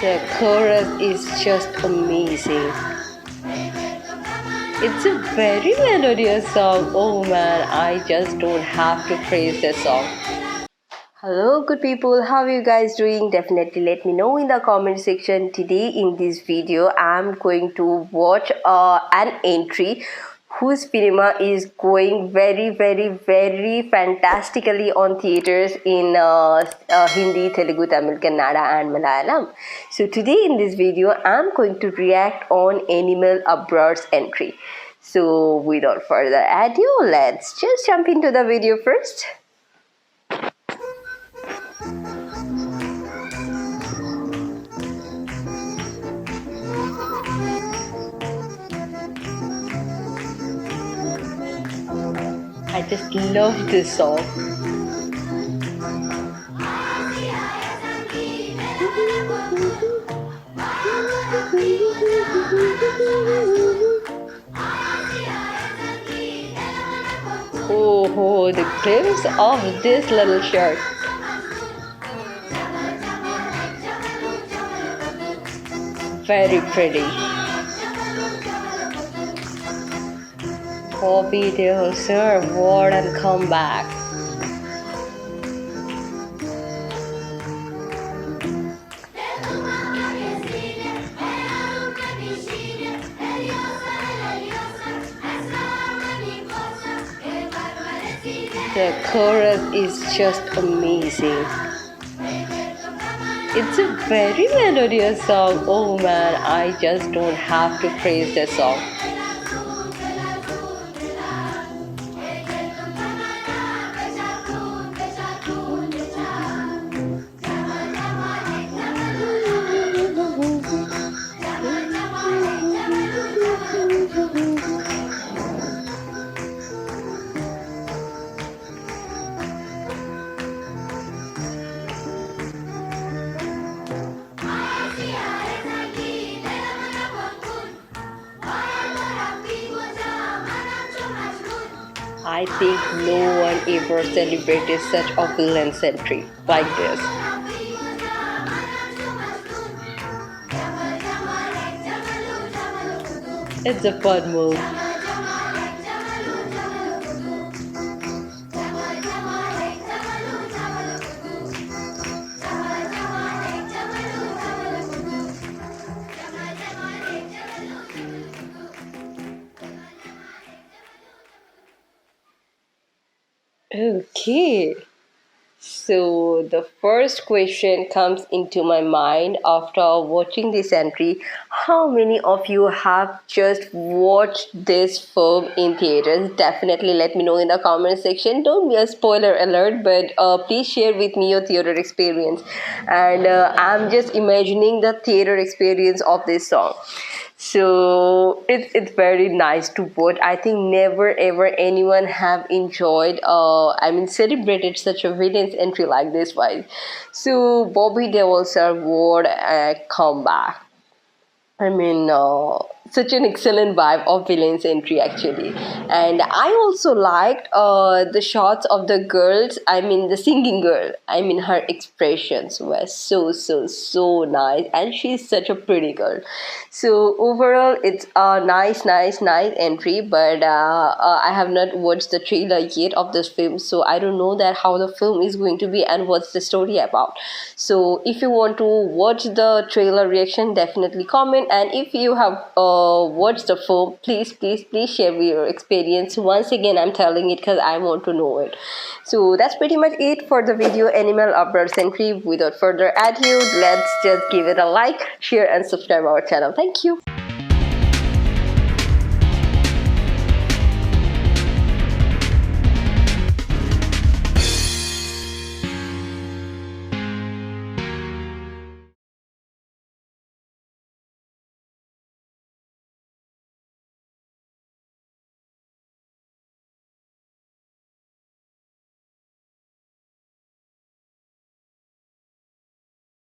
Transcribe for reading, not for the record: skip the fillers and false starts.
The chorus is just amazing. It's a very melodious song. Oh man, I just don't have to praise this song. Hello good people, how are you guys doing? Definitely let me know in the comment section. Today in this video I'm going to watch an entry whose cinema is going very fantastically on theaters in Hindi, Telugu, Tamil, Kannada and Malayalam. So today in this video I'm going to react on Animal Abrar's entry. So without further ado, let's just jump into the video first. I just love this song. Oh, the glimpse of this little shirt. Very pretty. Bobby Deol, sir, what a comeback. The chorus is just amazing. It's a very melodious song. Oh man, I just don't have to praise this song. I think no one ever celebrated such a villain's entry like this. It's a fun move. Okay, so the first question comes into my mind after watching this entry. How many of you have just watched this film in theaters? Definitely let me know in the comment section. Don't be a spoiler alert, but please share with me your theater experience. And I'm just imagining the theater experience of this song. So it's very nice to watch. I think never ever anyone have enjoyed celebrated such a villain's entry like this one. So Bobby Deol sir, what a comeback. Such an excellent vibe of villain's entry actually. And I also liked the shots of the girls, the singing girl. Her expressions were so nice, and she's such a pretty girl. So overall, it's a nice entry, but I have not watched the trailer yet of this film, so I don't know that how the film is going to be and what's the story about. So if you want to watch the trailer reaction, definitely comment, and if you have watched the film, please share your experience. Once again, I'm telling it because I want to know it. So that's pretty much it for the video Animal Abrar's entry. Without further ado, let's just give it a like, share and subscribe our channel. Thank you.